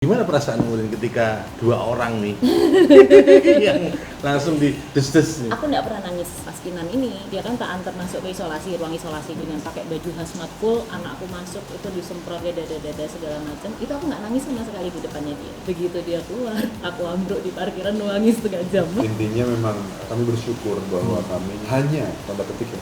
Gimana perasaanmu ketika dua orang nih yang langsung dides-des nih? Aku nggak pernah nangis pas Kinan ini. Dia kan tak antar masuk ke ruang isolasi dengan pakai baju hazmat full. Anakku masuk itu disemprot dada segala macam. Itu aku nggak nangis sama sekali di depannya dia. Begitu dia keluar, aku ambruk di parkiran nangis setengah jam. Intinya memang kami bersyukur bahwa kami hanya tanda petik ya,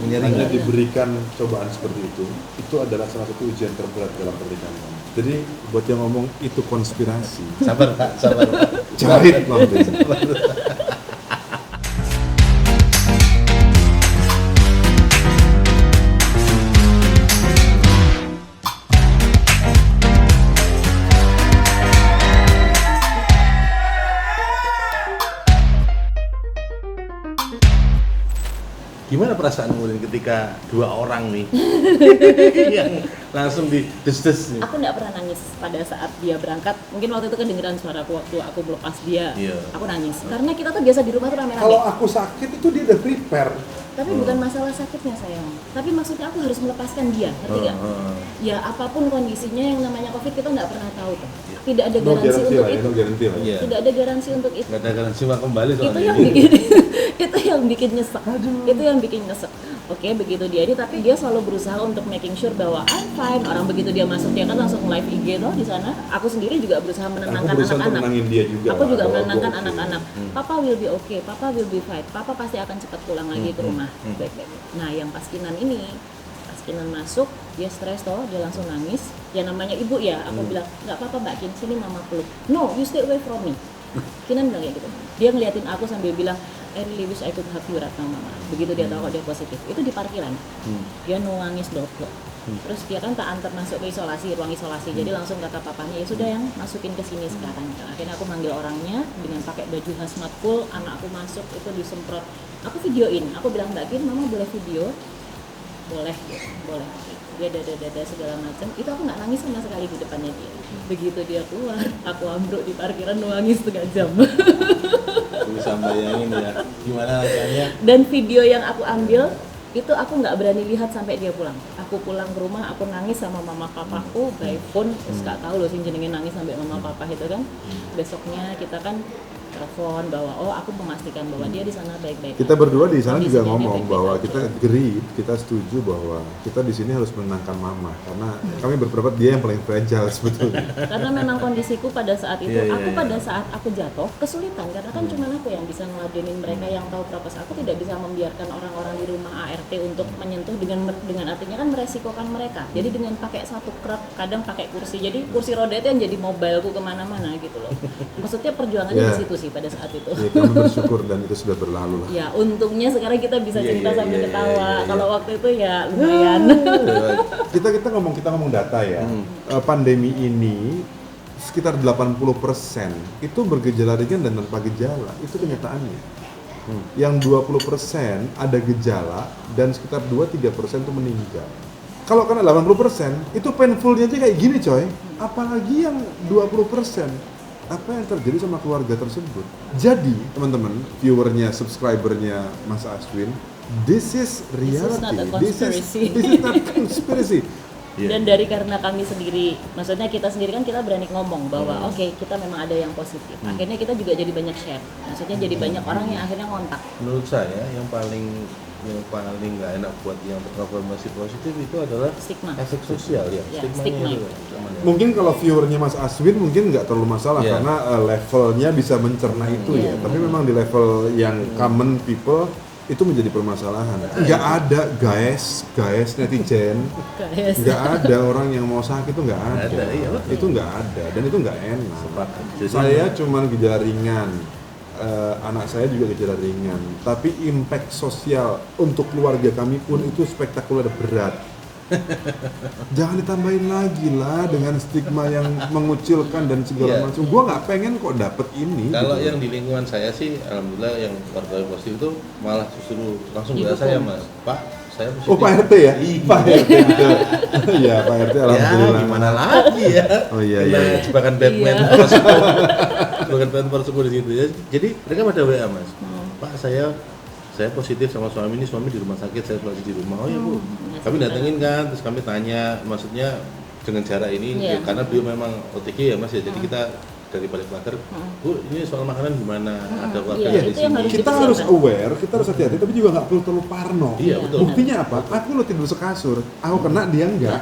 Ini hanya diberikan cobaan seperti itu. Itu adalah salah satu ujian terberat dalam pernikahan kami. Jadi buat yang ngomong itu konspirasi, Sabar Pak, sabar Pak. jahit Bang Ben. Gimana perasaanmu ketika dua orang nih yang langsung dides-des nih? Aku nggak pernah nangis pada saat dia berangkat. Mungkin waktu itu kedengeran suaraku waktu aku melepas dia. Iya. Aku nangis. Karena kita tuh biasa di rumah tuh rame-rame. Kalau aku sakit itu dia udah prepare. Tapi bukan masalah sakitnya sayang. Tapi maksudnya aku harus melepaskan dia, ngerti nggak? Ya apapun kondisinya yang namanya COVID kita nggak pernah tahu tuh. Tidak ada No garansi guarantee untuk lah ya, itu. no guarantee lah ya. Iya. Tidak ada garansi untuk itu. Nggak ada garansi uang kembali Itu soalnya yang ini. bikin itu yang bikin nyesek. Itu yang bikin nyesek. Oke, begitu dia tapi dia selalu berusaha untuk making sure bahwa I'm fine. Orang begitu dia masuk dia kan langsung live IG tuh di sana. Aku sendiri juga berusaha Aku menenangkan berusaha untuk anak-anak. menangin dia juga. Aku juga bahwa menenangkan gua oke. anak-anak. Papa will be okay, Papa will be fine. Papa pasti akan cepat pulang lagi ke rumah. Baik-baik. Nah, yang pas Kinan ini, pas Kinan masuk, dia stres toh, dia langsung nangis. Ya namanya ibu ya, aku bilang, nggak apa-apa Mbak Kin, sini mama peluk. No, you stay away from me. Kinan bilang kayak gitu. Dia ngeliatin aku sambil bilang, I really wish I could hug you right now mama. Begitu dia tahu kalau dia positif. Itu di parkiran. Dia nangis double. Terus dia kan tak antar masuk ke ruang isolasi. Jadi langsung kata papanya, ya sudah yang masukin ke sini sekarang. Akhirnya aku manggil orangnya dengan pakai baju hazmat full. Anakku masuk itu disemprot. Aku videoin. Aku bilang Mbak Kin, mama boleh video? Boleh, boleh. Dia dada segala macam. Itu aku nggak nangis sama sekali di depannya dia. Begitu dia keluar, aku ambruk di parkiran nangis setengah jam. Aku bisa bayangin ya gimana rasanya. Dan video yang aku ambil itu aku nggak berani lihat sampai dia pulang. Aku pulang ke rumah, aku nangis sama mama papaku by phone. Terus nggak tahu loh sih jenengin nangis sampai mama papa itu kan. Besoknya kita kan telepon bahwa oh aku memastikan bahwa dia di sana baik-baik. Kita berdua di sana juga Kondisinya ngomong baik-baik bahwa aja. kita agree, kita setuju bahwa kita di sini harus menenangkan mama karena kami berpendapat dia yang paling fragile sebetulnya. Karena memang kondisiku pada saat itu, Iya, iya, aku iya. pada saat aku jatuh kesulitan karena kan cuma aku yang bisa ngeladenin mereka yang tahu prokes. Aku tidak bisa membiarkan orang-orang di rumah ART untuk menyentuh dengan artinya kan meresikokan mereka. Jadi dengan pakai satu krep, kadang pakai kursi. Jadi kursi roda itu yang jadi mobileku kemana-mana gitu loh. Maksudnya perjuangannya Iya. di situ sih pada saat itu. Ya, kami bersyukur dan itu sudah berlalu lah. Ya untungnya sekarang kita bisa Iya, cerita iya, sambil iya, ketawa. iya, iya. Kalau waktu itu ya lumayan. Kita ngomong data ya. Pandemi ini sekitar 80% itu bergejala ringan dan tanpa gejala. Itu kenyataannya. Yang 20% ada gejala dan sekitar 2-3% itu meninggal. Kalau kena 80% itu painfulnya aja kayak gini coy. Apalagi yang 20%. Apa yang terjadi sama keluarga tersebut? Jadi teman-teman, viewernya, subscribernya Mas Aswin, this is reality. not a conspiracy. This is not conspiracy. Iya. Dan karena kami sendiri, maksudnya kita sendiri kan kita berani ngomong bahwa oke, kita memang ada yang positif. Akhirnya kita juga jadi banyak share. Maksudnya jadi banyak orang yang akhirnya ngontak. Menurut saya yang paling nggak enak buat yang terkonfirmasi positif itu adalah Stigma. efek sosial ya, Ya, stigmanya stigma itu. itu. Mungkin kalau viewernya Mas Aswin mungkin nggak terlalu masalah Iya. karena levelnya bisa mencerna itu ya. Tapi memang di level yang common people itu menjadi permasalahan. Nggak ada guys netizen. Guys. Nggak ada orang yang mau sakit itu nggak ada. Ada, iya, betul. Itu nggak ada dan itu nggak enak. Sepakat. Jadi- Saya cuman gejala ringan. Anak saya juga gejala ringan. Tapi impact sosial untuk keluarga kami pun itu spektakuler berat. Jangan ditambahin lagi lah dengan stigma yang mengucilkan dan segala Iya. macam. Gua nggak pengen kok dapet ini. Kalau gitu. yang di lingkungan saya sih, alhamdulillah yang warga positif itu malah justru langsung Didukung. bilang saya Mas, Pak, saya positif. Oh Pak RT ya? Iya. Pak RT juga. Iya Pak RT Ya alhamdulillah. gimana lagi ya? Oh iya Kena iya. jebakan Batman, Iya. jebakan Batman Parsuku di situ ya. Jadi mereka pada WA Mas, Pak saya positif sama suami ini, suami di rumah sakit, saya isolasi di rumah. Oh ya Bu, kami datengin kan, terus kami tanya, maksudnya dengan cara ini Iya. ya, karena beliau memang OTG ya Mas ya. Jadi kita dari balik pagar, Bu, ini soal makanan gimana? Ada warga Iya, di itu yang sini. harus Kita dipersiapkan. harus aware, kita harus hati-hati, tapi juga nggak perlu terlalu parno. Iya, betul. Buktinya apa? Aku lo tidur sekasur, aku kena, dia enggak.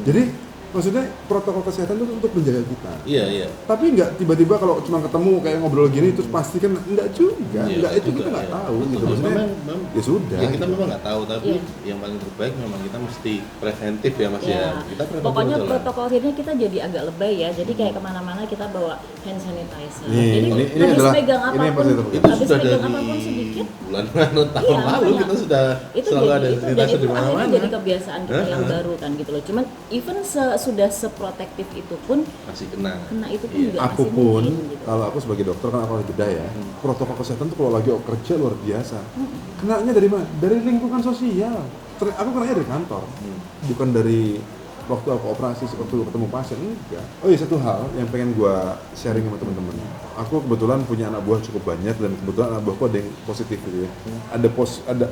Jadi maksudnya protokol kesehatan itu untuk menjaga kita. Iya, iya. Tapi nggak tiba-tiba kalau cuma ketemu kayak ngobrol gini terus pasti kan enggak juga. Iya, Enggak, itu juga, kita nggak iya. tahu Betul. gitu. Maksudnya Memang- ya sudah. Ya kita gitu. memang nggak tahu, tapi Iya. yang paling terbaik memang kita mesti preventif ya Mas ya. Ya, Kita preventif pokoknya betul lah. protokol akhirnya kita jadi agak lebay ya. Jadi kayak kemana-mana kita bawa hand sanitizer. Nih, Jadi ini habis adalah- pegang ini yang apapun, pasti terbaik. Itu habis sudah pegang dari apapun sedikit, bulan-bulan tahun iya, lalu makanya. kita sudah itu selalu jadi ada itu dan sanitizer itu di akhirnya mana-mana. jadi kebiasaan kita yang baru kan gitu loh. Cuman even sudah seprotektif itu pun Masih kena. itu pun Iya. juga Aku masih pun, mungkin gitu. kalau aku sebagai dokter kan aku harus bedah ya. Protokol kesehatan tuh kalau lagi kerja luar biasa. Kenanya dari mana? Dari lingkungan sosial. Aku kenanya dari kantor, bukan dari waktu aku operasi seperti ketemu pasien, enggak. Oh iya, satu hal yang pengen gua sharing sama teman-teman. Aku kebetulan punya anak buah cukup banyak dan kebetulan anak buahku ada yang positif gitu ya.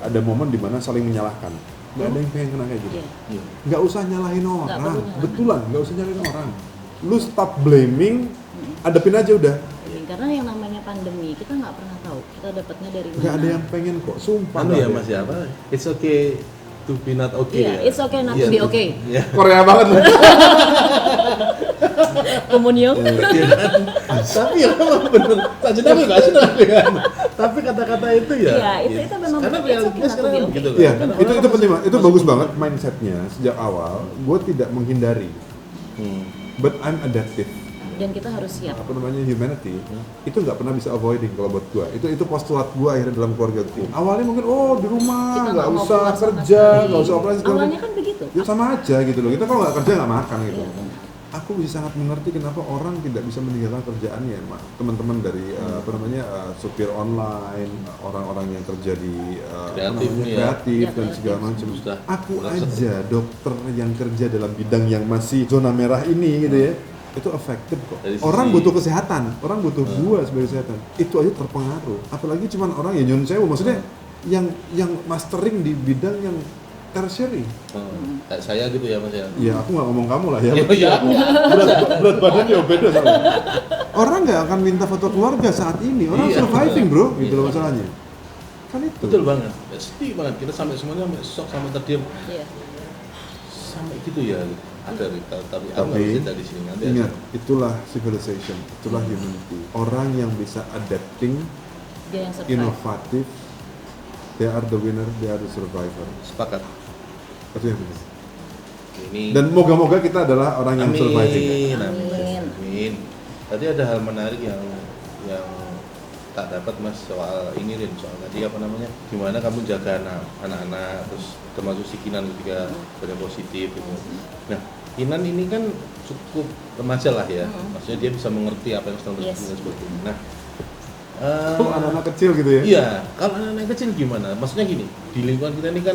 Ada momen di mana saling menyalahkan. Nggak ada yang pengen kena kayak gitu. Iya. Iya. Nggak usah nyalahin orang. perlu nyalahin. Betulan, nggak usah nyalahin orang. Lu stop blaming, adepin aja udah. Karena yang namanya pandemi kita nggak pernah tahu kita dapatnya dari mana. Nggak ada yang pengen kok, sumpah. Anu nggak ya ada. Mas ya apa? It's okay to be not okay Iya, ya. it's okay not Iya, to be okay. Iya. Korea banget lu. Komunion. Iya kan? Tapi ya memang bener. Tak jenama nggak senang kan. Tapi kata-kata itu ya. Iya, itu memang Karena betul. It's realitanya okay not to sekarang be okay. begitu kan. Iya, Karena itu orang penting, masih- itu masih- bagus banget mindsetnya sejak awal. Gue tidak menghindari, but I'm adaptive. Dan kita harus siap. Apa namanya humanity? Itu nggak pernah bisa avoiding kalau buat gue. Itu postulat gue akhirnya dalam keluarga gue. Awalnya mungkin di rumah Kita nggak nggak mau usah keluar sama kerja, sekali. nggak usah operasi. segala Awalnya macam. kan begitu. Ya sama aja gitu loh. Kita kalau nggak kerja nggak makan gitu. Iya. Aku bisa sangat mengerti kenapa orang tidak bisa meninggalkan kerjaannya, teman-teman dari supir online, orang-orang yang kerja di Kreatif nih ya. kreatif Ya, dan kreatif. segala macam. Sudah. Aku Sudah aja dokter yang kerja dalam bidang yang masih zona merah ini gitu ya. Itu efektif kok. Dari sisi- Orang butuh kesehatan, orang butuh gua sebagai kesehatan. Itu aja terpengaruh. Apalagi cuman orang ya nyun sewu, maksudnya yang mastering di bidang yang tertiary. Kayak saya gitu ya Mas ya. Ya aku nggak ngomong kamu lah ya. Iya. berat badan ya beda soalnya. Orang nggak akan minta foto keluarga saat ini. Orang Iya. surviving bro, gitu loh masalahnya. Kan itu. Betul banget. Ya, sedih banget. Kita sampai semuanya sampai shock, sampai terdiam. Iya. Sampai gitu ya. Ada tapi aku nggak Tapi bisa dari sini nanti. ingat, itulah civilization, itulah humanity. Orang yang bisa adapting, Dia yang survive. inovatif, they are the winner, they are the survivor. Sepakat. Itu yang penting. Ini Dan moga-moga kita adalah orang yang surviving. Amin, Amin. amin, amin. Tadi ada hal menarik yang tak dapat Mas soal ini Rin, soal tadi apa namanya? Gimana kamu jaga anak-anak, terus termasuk si Kinan ketika pada positif gitu. Nah, Kinan ini kan cukup remaja lah ya, maksudnya dia bisa mengerti apa yang sedang terjadi Yes. dan sebagainya. Nah, Oh, anak-anak kecil gitu ya? iya, kalau anak-anak kecil gimana? Maksudnya gini, di lingkungan kita ini kan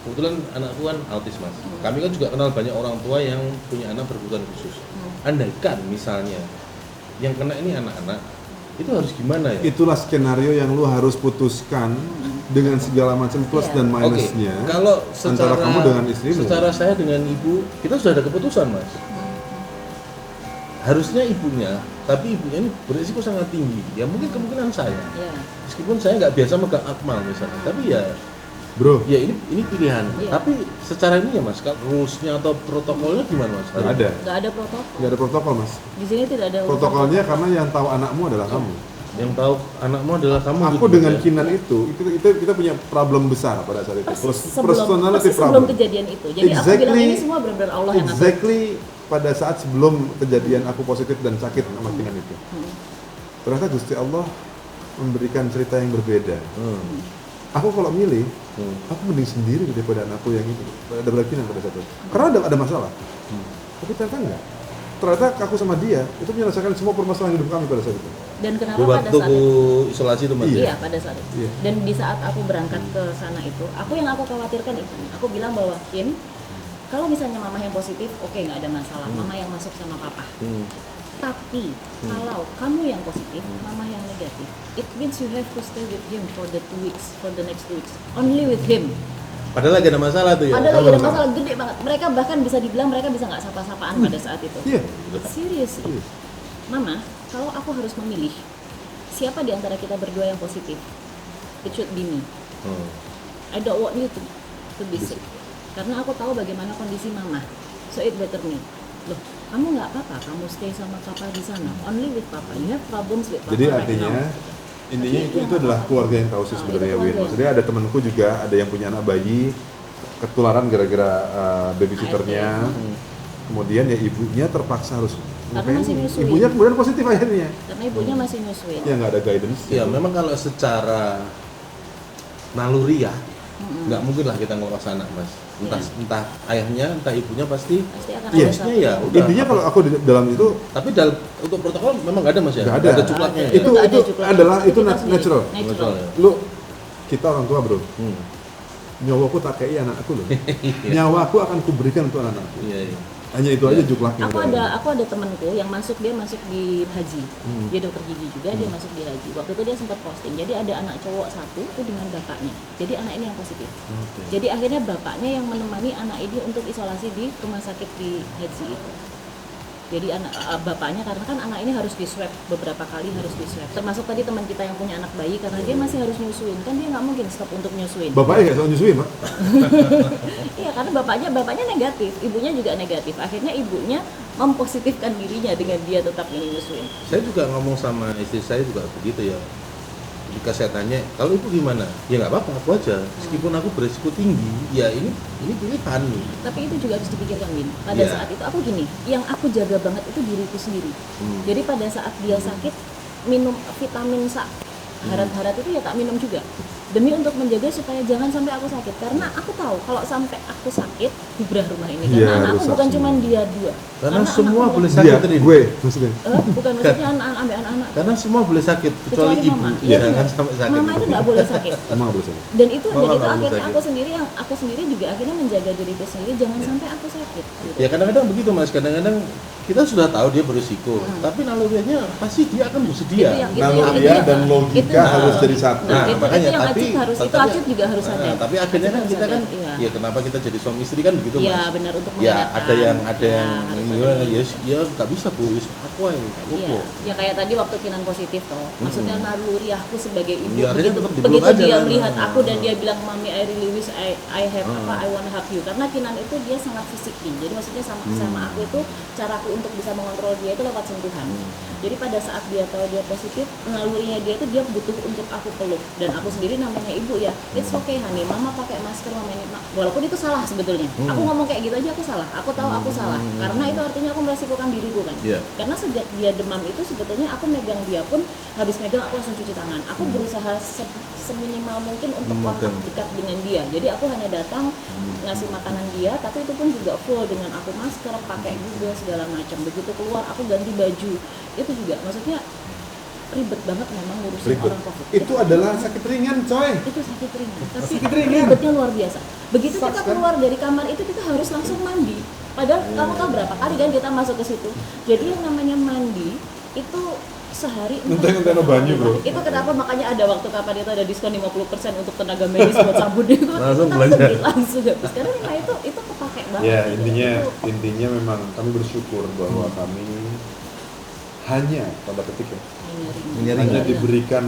kebetulan anakku kan autis Mas. Kami kan juga kenal banyak orang tua yang punya anak berkebutuhan khusus. Andaikan misalnya yang kena ini anak-anak, itu harus gimana ya? Itulah skenario yang lu harus putuskan dengan segala macam plus Iya. dan Oke, minusnya. kalau antara kamu dengan istrimu. secara saya dengan ibu, kita sudah ada keputusan Mas. Harusnya ibunya, tapi ibunya ini berisiko sangat tinggi. Ya mungkin kemungkinan saya. Iya. Meskipun saya nggak biasa megang akmal misalnya, tapi ya Bro, ya ini pilihan. Iya. Tapi secara ini ya Mas, rules-nya atau protokolnya gimana Mas? nggak ada. Nggak ada protokol. Nggak ada protokol mas. Di sini tidak ada Protokolnya karena yang tahu anakmu adalah kamu. Yang tahu anakmu adalah kamu. Aku gitu, dengan ya? Kinan itu kita punya problem besar pada saat itu. sebelum kejadian itu. Jadi aku bilang ini semua benar-benar Allah yang ngatur. Exactly pada saat sebelum kejadian aku positif dan sakit sama Kinan itu. Ternyata Gusti Allah memberikan cerita yang berbeda. Aku kalau milih, aku mending sendiri daripada anakku yang itu. Daripada Kinan pada saat itu. Karena ada masalah. Tapi ternyata enggak. Ternyata aku sama dia itu menyelesaikan semua permasalahan hidup kami pada saat itu. Dan kenapa Di pada waktu saat itu? isolasi itu Mas. Iya, pada saat itu. Iya. Dan di saat aku berangkat ke sana itu, aku khawatirkan itu. Aku bilang bahwa Kin, kalau misalnya mama yang positif, oke nggak ada masalah. Mama yang masuk sama papa. Tapi kalau kamu yang positif, mama yang negatif, it means you have to stay with him for the 2 weeks, for the next 2 weeks, only with him. Padahal lagi ada masalah tuh ya. Padahal lagi ada masalah gede banget. Mereka bahkan bisa dibilang mereka bisa nggak sapa-sapaan pada saat itu. Iya. Seriously. Mama, kalau aku harus memilih siapa di antara kita berdua yang positif, it should be me. I don't want you to be sick. Karena aku tahu bagaimana kondisi mama. So it better me. Loh, kamu nggak apa-apa, kamu stay sama papa di sana. Only with papa. You have problems with papa Jadi right artinya now. intinya itu adalah keluarga yang tahu sih sebenarnya, Win. Maksudnya ada temanku juga ada yang punya anak bayi ketularan gara-gara babysitternya. Kemudian ya ibunya terpaksa harus Karena masih nyusuin. ibunya kemudian positif akhirnya. Karena ibunya masih nyusuin. Ya nggak ada guidance. Ya memang kalau secara naluriah nggak mungkin lah kita ngelepas anak mas. Entah ayahnya, entah ibunya pasti Pasti akan Iya. ada satu. ya udah. Intinya kalau aku di dalam itu Tapi untuk protokol memang nggak ada mas ya? Nggak Nggak ada. cuklaknya ya? Itu nggak ada itu cuklaknya. adalah itu Kita sendiri. natural. Natural. ya? Lu kita orang tua bro, Hmm. nyawaku tak kayak anak aku loh. Nyawaku akan kuberikan untuk anak-anakku. Iya, iya. Hanya itu aja juklaknya. Aku ada temanku yang masuk di haji. Dia dokter gigi juga, dia masuk di haji. Waktu itu dia sempat posting. Jadi ada anak cowok satu itu dengan bapaknya. Jadi anak ini yang positif. Jadi akhirnya bapaknya yang menemani anak ini untuk isolasi di rumah sakit di haji itu. Jadi bapaknya karena kan anak ini harus di swab beberapa kali harus di swab. Termasuk tadi teman kita yang punya anak bayi karena dia masih harus nyusuin. Kan dia nggak mungkin stop untuk nyusuin. Bapaknya nggak selalu nyusuin, Pak. Iya, karena bapaknya negatif, ibunya juga negatif. Akhirnya ibunya mempositifkan dirinya dengan dia tetap ini nyusuin. Saya juga ngomong sama istri saya juga begitu ya. Jika saya tanya, kalau ibu gimana? Ya nggak apa-apa, aku aja. Meskipun aku beresiko tinggi, ya ini pilihan nih. Tapi itu juga harus dipikirkan, Win. Pada Iya. saat itu aku gini, yang aku jaga banget itu diriku sendiri. Jadi pada saat dia sakit, minum vitamin harat-harat itu ya tak minum juga. Demi untuk menjaga supaya jangan sampai aku sakit. Karena aku tahu kalau sampai aku sakit, bubrah rumah ini. Karena Iya, anakku rusak bukan semua. cuma dia dua. Karena Anak-anak semua aku- boleh Dia, sakit Rin. gue maksudnya. Bukan maksudnya anak-anak. Karena semua boleh sakit kecuali ibu. mama. Ya, Iya, jangan benar. sampai sakit. Mama itu nggak boleh sakit. Emang boleh sakit. Dan itu Mama nggak boleh akhirnya sakit. aku sendiri juga akhirnya menjaga diriku sendiri jangan sampai aku sakit. Gitu. Ya kadang-kadang begitu mas, kadang-kadang kita sudah tahu dia berisiko, tapi naluriahnya pasti dia akan bersedia. Itu yang- Naluriah dan logika itu- harus jadi satu. Nah, itu makanya yang tapi itu Acut juga harus sadar. tapi akhirnya kan Acut kita harus kan sadar, ya kenapa kita jadi suami istri kan begitu Iya, mas. benar untuk Ya mengingatkan. ada yang harus gimana sadar. ya nggak bisa bu, aku aja nggak Iya, apa. ya kayak tadi waktu Kinan positif toh. Maksudnya naluriahku sebagai ibu Ya, akhirnya begitu, tetap dipeluk begitu aja dia kan. melihat aku dan dia bilang mami I really wish I have I wanna hug you. Karena Kinan itu dia sangat fisik nih. Jadi maksudnya sama aku itu caraku untuk bisa mengontrol dia itu lewat sentuhan. Jadi pada saat dia tahu dia positif, nalurinya dia itu dia butuh untuk aku peluk. Dan aku sendiri namanya ibu ya, it's okay honey, mama pakai masker, mama ini walaupun itu salah sebetulnya. Aku ngomong kayak gitu aja aku salah. Aku tahu aku salah. Karena itu artinya aku meresikokan diriku kan. Iya. Karena sejak dia demam itu sebetulnya aku megang dia pun habis megang aku langsung cuci tangan. Aku berusaha seminimal mungkin untuk kontak dekat dengan dia. Jadi aku hanya datang ngasih makanan dia, tapi itu pun juga full dengan aku masker, pakai juga segala macam. Begitu keluar aku ganti baju. Itu juga maksudnya ribet banget memang ngurusin Ribet. orang COVID. Itu adalah sakit ringan, coy. Itu sakit ringan, tapi Sakit ringan. ribetnya luar biasa. Begitu Sucks, kita kan? keluar dari kamar itu kita harus langsung mandi. Padahal kamu tahu berapa kali kan kita masuk ke situ. Jadi yang namanya mandi itu sehari Ngenteng-ngenteng banyu, bro. Itu kenapa makanya ada waktu kapan itu ada diskon 50% untuk tenaga medis buat sabun itu. Langsung kita belanja. langsung habis. Karena memang itu kepake banget. Ya, gitu. intinya memang kami bersyukur bahwa kami hanya tanda petik ya, Menyaring. hanya diberikan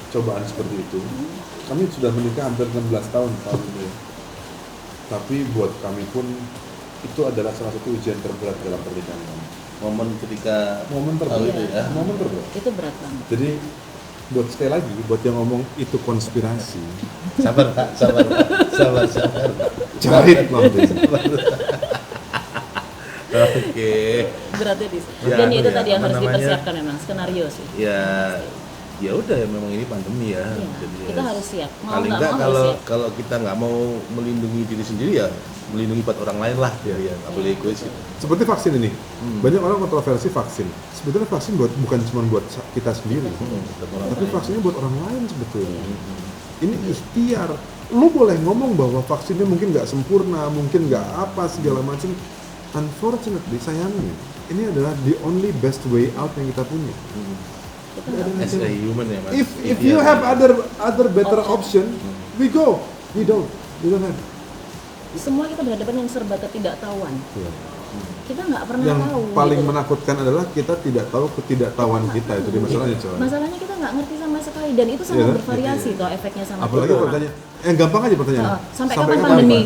cobaan seperti itu. Kami sudah menikah hampir 16 tahun ini. Ya. Tapi buat kami pun itu adalah salah satu ujian terberat dalam pernikahan kami. Momen ketika Momen tahu terberat. itu ya. Momen terberat. Itu berat banget. Jadi buat sekali lagi buat yang ngomong itu konspirasi, Sabar Pak, sabar. cari nanti. Oke. Beratnya di situ. Ya, Dan itu ya, tadi yang apa harus namanya? dipersiapkan memang skenario sih. Ya udah ya memang ini pandemi ya. Iya, Jadi kita ya, harus siap. Mau paling nggak enggak mau harus kalau siap. kalau kita nggak mau melindungi diri sendiri ya melindungi buat orang lain lah. Iya. Ya, nggak boleh egois gitu. Seperti vaksin ini, banyak orang kontroversi vaksin. Sebetulnya vaksin bukan cuma buat kita sendiri, Buat orang tapi lain. vaksinnya buat orang lain sebetulnya. Ini ikhtiar. Lu boleh ngomong bahwa vaksinnya mungkin nggak sempurna, mungkin nggak apa segala macam. Unfortunately, sayangnya, ini adalah the only best way out yang kita punya. Kita Nggak ada As macam- a human ya mas. If you have other better option, we go. We don't have. semua kita berhadapan dengan serba ketidaktahuan. Iya. Kita nggak pernah Yang tahu. paling gitu. menakutkan adalah kita tidak tahu ketidaktahuan kita, itu dia masalahnya coy. Masalahnya kita nggak ngerti sama sekali dan itu sangat Iya kan? bervariasi toh efeknya sama Apalagi kita. pertanyaan, gampang aja pertanyaan. Sampai kapan pandemi?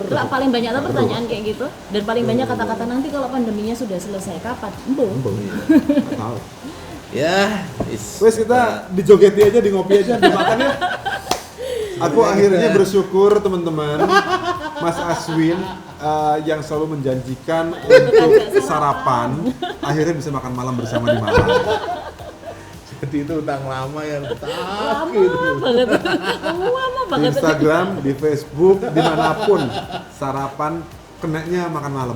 Lah, paling banyak tuh pertanyaan kayak gitu dan paling banyak kata-kata nanti kalau pandeminya sudah selesai kapan? Belum. Nggak tahu. Ya, Wes kita dijogeti aja, di ngopi aja, dimakan ya. Aku akhirnya bersyukur teman-teman, Mas Aswin yang selalu menjanjikan untuk sarapan, akhirnya bisa makan malam bersama di Malang. jadi itu utang lama yang Lama gitu. banget. Lama Di banget. Instagram, di Facebook, dimanapun sarapan kenanya makan malam.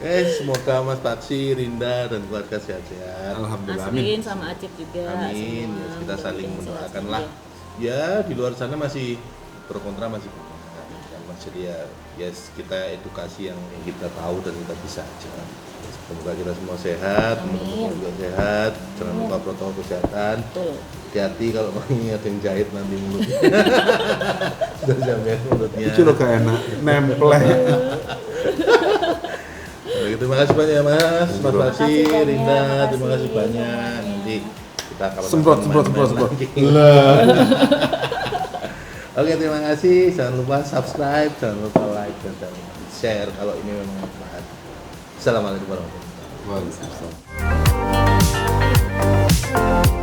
Semoga Mas Paksi, Rinda dan keluarga sehat-sehat. Alhamdulillah. Amin. Aswin sama Acip juga. Amin. semua. Ya, kita saling Mudah-mudahan mendoakan sehat lah. saja. Ya di luar sana masih pro kontra masih banyak. Kan masih ya kita edukasi yang kita tahu dan kita bisa aja. Semoga kita semua sehat, teman-teman juga sehat. Jangan lupa protokol kesehatan. Betul. Hati-hati kalau ini ada yang jahit nanti mulutnya. Sudah jamin mulutnya. Itu loh gak enak, nempleh. Oke, terima kasih banyak Mas, Mas Terima Paksi, kasih banyak, Rinda, Mas terima kasih Paksi, banyak. semuanya. Nanti kita kapan Semprot. Lah. Oke, terima kasih. Jangan lupa subscribe, jangan lupa like dan jangan lupa share kalau ini memang bermanfaat. Assalamualaikum warahmatullahi wabarakatuh. Waalaikumsalam.